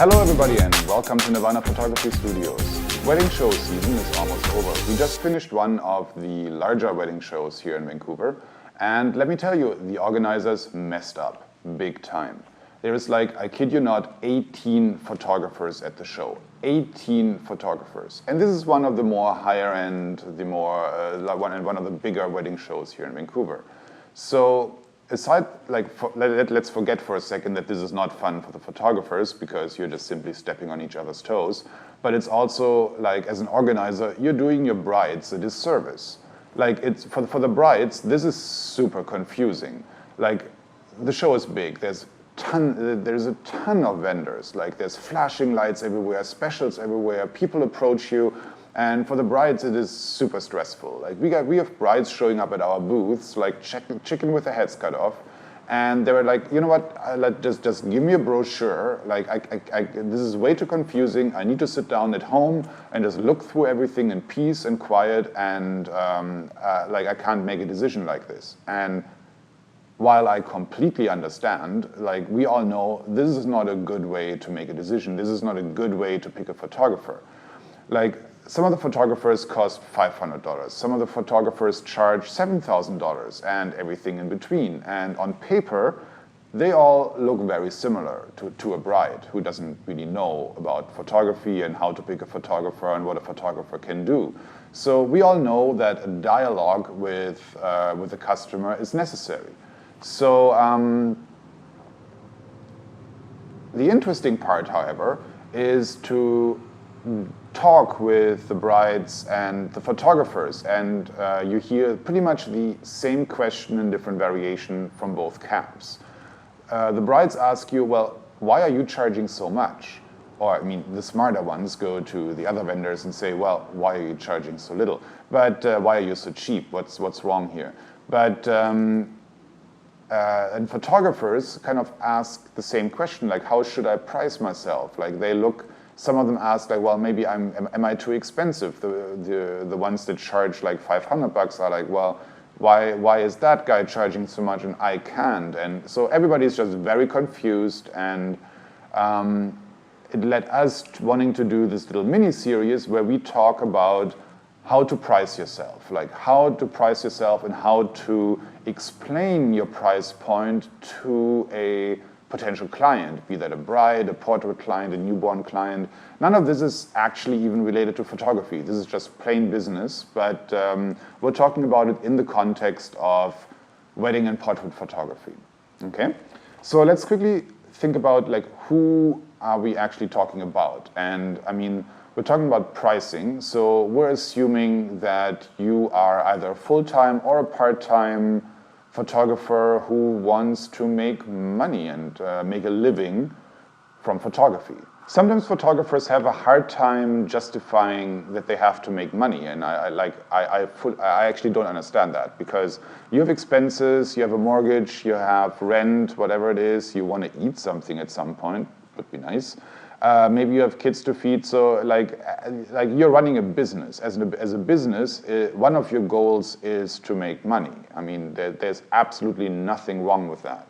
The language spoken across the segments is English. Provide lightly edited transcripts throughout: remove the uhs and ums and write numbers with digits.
Hello everybody and welcome to Nirvana Photography Studios. Wedding show season is almost over. We just finished one of the larger wedding shows here in Vancouver, and let me tell you, the organizers messed up big time. There is like, I kid you not, 18 photographers at the show. 18 photographers. And this is one of the more higher end, one of the bigger wedding shows here in Vancouver. So aside, let's forget for a second that this is not fun for the photographers because you're just simply stepping on each other's toes. But it's also like, as an organizer, you're doing your brides a disservice. Like, it's for the brides, this is super confusing. Like, the show is big. There's a ton of vendors. Like, there's flashing lights everywhere, specials everywhere, people approach you. And for the brides, it is super stressful. Like, we have brides showing up at our booths, like chicken with their heads cut off. And they were like, you know what, just give me a brochure. Like, this is way too confusing. I need to sit down at home and just look through everything in peace and quiet. And like, I can't make a decision like this. And while I completely understand, like, we all know this is not a good way to make a decision. This is not a good way to pick a photographer. Like, some of the photographers cost $500. Some of the photographers charge $7,000 and everything in between. And on paper, they all look very similar to a bride who doesn't really know about photography and how to pick a photographer and what a photographer can do. So we all know that a dialogue with the customer is necessary. So the interesting part, however, is to talk with the brides and the photographers, and you hear pretty much the same question in different variation from both camps. The brides ask you, well, why are you charging so much? Or, I mean, the smarter ones go to the other vendors and say, well, why are you charging so little? But why are you so cheap? What's wrong here? But and photographers kind of ask the same question, like, how should I price myself? Like, they look. Some of them ask, like, well, maybe am I too expensive? The ones that charge like $500 are like, well, why is that guy charging so much and I can't? And so everybody's just very confused, and it led us wanting to do this little mini-series where we talk about how to price yourself, like how to price yourself and how to explain your price point to a potential client, be that a bride, a portrait client, a newborn client. None of this is actually even related to photography. This is just plain business, but we're talking about it in the context of wedding and portrait photography. Okay, so let's quickly think about, like, who are we actually talking about? And I mean, we're talking about pricing, so we're assuming that you are either a full-time or a part-time photographer who wants to make money and make a living from photography. Sometimes photographers have a hard time justifying that they have to make money, and I actually don't understand that, because you have expenses, you have a mortgage, you have rent, whatever it is, you want to eat something at some point, would be nice. Maybe you have kids to feed, so like you're running a business. As a business, one of your goals is to make money. I mean, there's absolutely nothing wrong with that.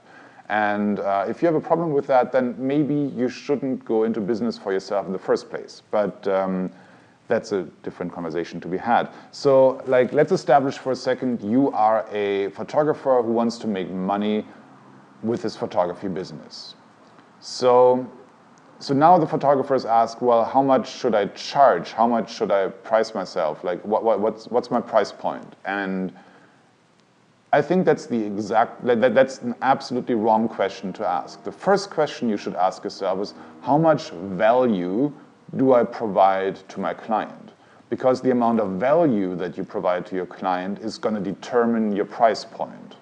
And if you have a problem with that, then maybe you shouldn't go into business for yourself in the first place. But that's a different conversation to be had. So, like, let's establish for a second you are a photographer who wants to make money with his photography business. So now the photographers ask, well, how much should I charge? How much should I price myself? Like, what's my price point? And I think that's that's an absolutely wrong question to ask. The first question you should ask yourself is, how much value do I provide to my client? Because the amount of value that you provide to your client is going to determine your price point,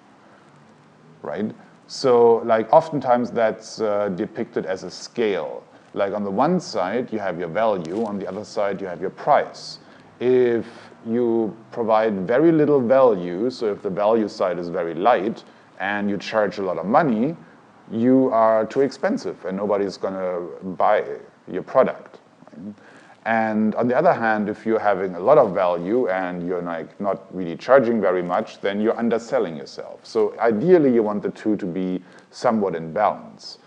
right? So, like, oftentimes that's depicted as a scale. Like, on the one side, you have your value, on the other side, you have your price. If you provide very little value, so if the value side is very light, and you charge a lot of money, you are too expensive, and nobody's gonna buy your product. Right? And on the other hand, if you're having a lot of value and you're like not really charging very much, then you're underselling yourself. So ideally, you want the two to be somewhat in balance.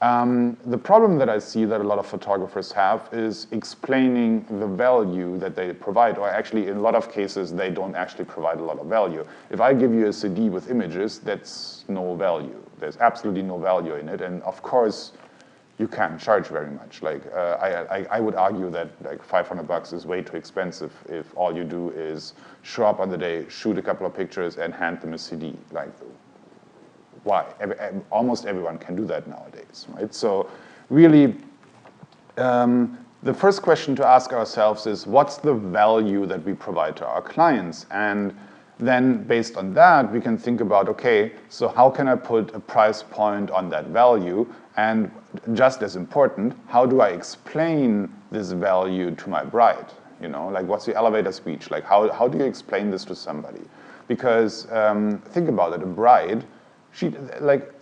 The problem that I see that a lot of photographers have is explaining the value that they provide, or actually in a lot of cases they don't actually provide a lot of value. If I give you a CD with images, that's no value. There's absolutely no value in it, and of course you can't charge very much. Like I would argue that like $500 is way too expensive if all you do is show up on the day, shoot a couple of pictures, and hand them a CD. Like, why? Almost everyone can do that nowadays, right? So really, the first question to ask ourselves is, what's the value that we provide to our clients? And then based on that, we can think about, okay, so how can I put a price point on that value? And just as important, how do I explain this value to my bride? You know, like what's the elevator speech? Like how do you explain this to somebody? Because think about it, a bride,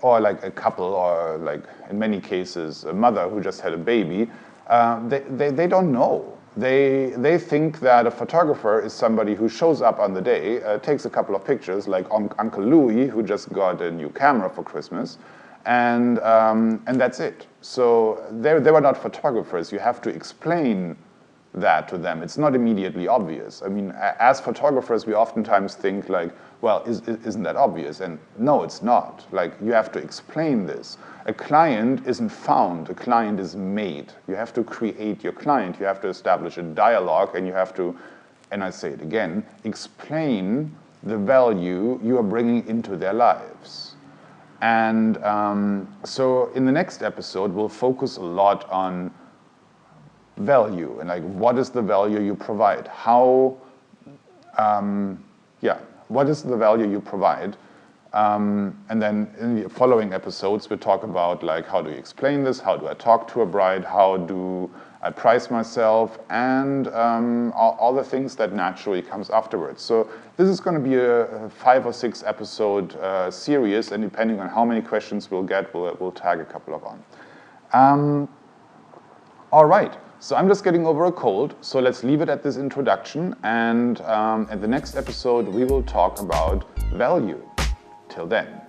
or like a couple, or like in many cases a mother who just had a baby, they don't know. They think that a photographer is somebody who shows up on the day, takes a couple of pictures, like Uncle Louis, who just got a new camera for Christmas, and that's it. So they were not photographers. You have to explain that to them. It's not immediately obvious. I mean, as photographers, we oftentimes think like, well, isn't that obvious? And no, it's not. Like, you have to explain this. A client isn't found, a client is made. You have to create your client, you have to establish a dialogue, and you have to, and I say it again, explain the value you are bringing into their lives. And so in the next episode, we'll focus a lot on value and like what is the value you provide? What is the value you provide? And then in the following episodes, we'll talk about like how do you explain this? How do I talk to a bride? How do I price myself? And all the things that naturally comes afterwards. So this is going to be a 5 or 6 episode series, and depending on how many questions we'll get, we'll tag a couple of on. All right. So I'm just getting over a cold, so let's leave it at this introduction, and at the next episode we will talk about value. Till then.